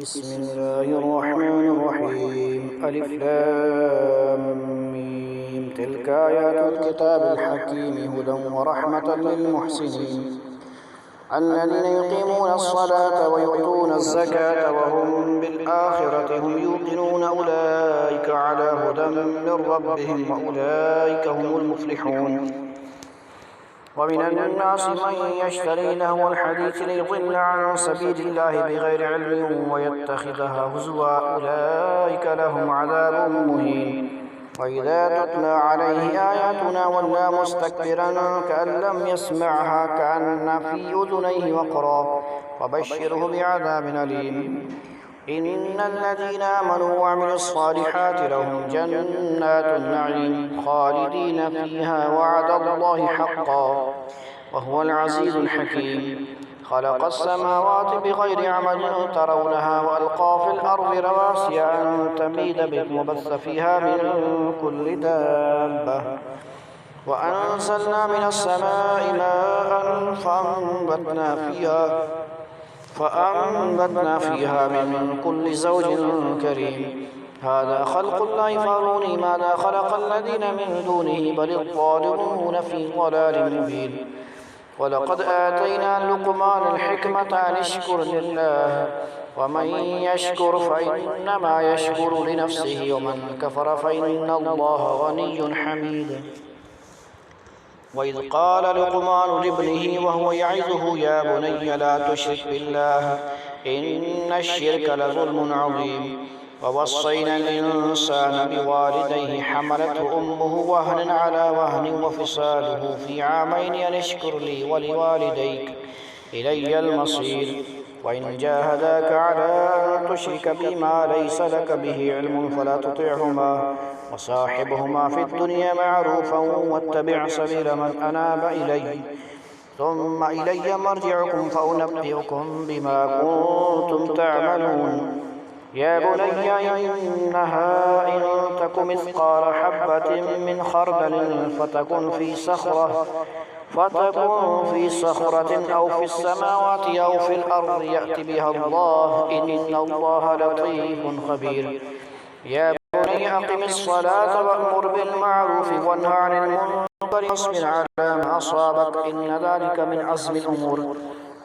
بسم الله الرحمن الرحيم ألف لام ميم تلك آيات الكتاب الحكيم هدى ورحمة للمحسنين الذين يقيمون الصلاة ويؤتون الزكاة وهم بالآخرة هم يوقنون أولئك على هدى من ربهم وأولئك هم المفلحون ومن الناس من يشتري لهو الحديث ليضل عن سبيل الله بغير علم ويتخذها هزوا أولئك لهم عذاب مهين وإذا تتلى عليه آياتنا ولى مستكبرا كأن لم يسمعها كأن في أذنيه وقرا وبشره بعذاب أليم إن الذين آمنوا وعملوا الصالحات لهم جنات النعيم خالدين فيها وعد الله حقا وهو العزيز الحكيم خلق السماوات بغير عمد ترونها وألقى في الأرض رواسي أن تميد بكم وبث فيها من كل دابة وأنزلنا من السماء ماء فأنبتنا فيها من كل زوج كريم هذا خلق الله فاروني ماذا خلق الذين من دونه بل الظالمون في ضلال مبين ولقد آتينا لقمان الحكمة أن اشكر لله ومن يشكر فإنما يشكر لنفسه ومن كفر فإن الله غني حميد وإذ قال لقمان لابنه وهو يعظه يا بني لا تشرك بالله إن الشرك لظلم عظيم ووصينا الإنسان بوالديه حملته أمه وهنا على وهن وفصاله في عامين أن اشكر لي ولوالديك إلي المصير وإن جاهداك على أن تشرك بما ليس لك به علم فلا تطعهما وصاحبهما في الدنيا معروفا واتبع سبيل من أناب إلي ثم إلي مرجعكم فأنبئكم بما كنتم تعملون يا بني إنها إن تك مثقال حبة من خردل فتكن في صخرة أو في السماوات أو في الأرض يأت بها الله إن الله لطيف خبير يا بني أقم الصلاة وأمر بالمعروف وانه عن المنكر واصبر على ما أصابك إن ذلك من عزم الأمور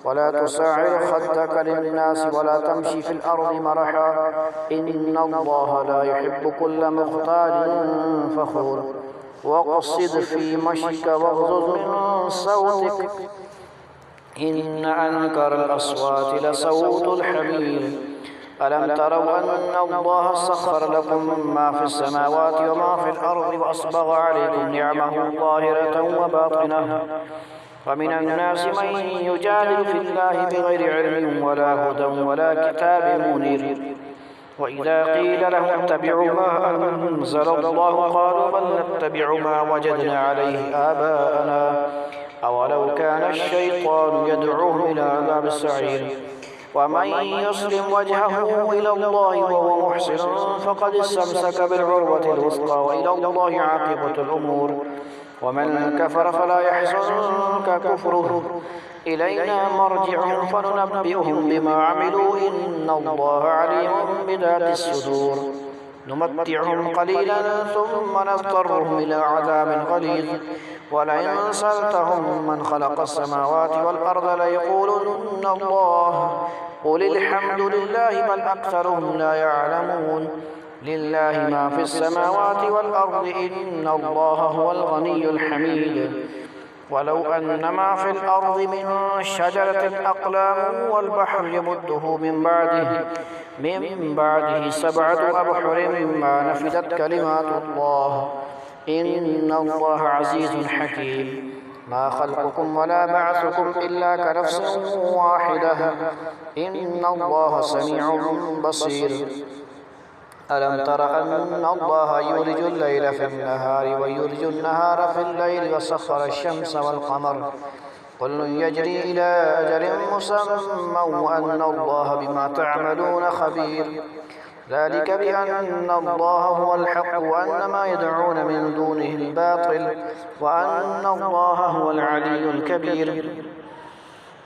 ولا تساعر خدك للناس ولا تمشي في الأرض مرحا إن الله لا يحب كل مختال فخور واقصد في مشيك واغضض من صوتك إن أنكر الأصوات لصوت الحمير ألم تروا أن الله سخر لكم ما في السماوات وما في الأرض وأسبغ عليكم نعمه ظاهرة وباطنة ومن الناس من يجادل في الله بغير علم ولا هدى ولا كتاب منير وإذا قيل لهم اتبعوا ما أنزل الله قالوا بل نتبع ما وجدنا عليه آباءنا أولو كان الشيطان يدعوهم إلى عذاب السعير ومن يسلم وجهه إلى الله وهو محسن فقد استمسك بالعروة الوثقى وإلى الله عاقبة الأمور ومن كفر فلا يحزنك كفره إلينا مرجعهم فننبئهم بما عملوا إن الله عليم بذات الصدور نمتعهم قليلا ثم نضطرهم إلى عذاب غليظ ولئن سألتهم من خلق السماوات والأرض ليقولن الله قل الحمد لله بل أكثرهم لا يعلمون لله ما في السماوات والأرض إن الله هو الغني الحميد ولو أن ما في الأرض من شجرة أقلام والبحر يمده من بعده 7 أبحر ما نفدت كلمات الله إن الله عزيز حكيم ما خلقكم ولا بعثكم إلا كنفس واحدة إن الله سميع بصير ألم تر أن الله يولج الليل في النهار ويولج النهار في الليل وسخر الشمس والقمر كل يجري إلى أجل مسمى وأن الله بما تعملون خبير ذلك بأن الله هو الحق وأن ما يدعون من دونه الباطل وأن الله هو العلي الكبير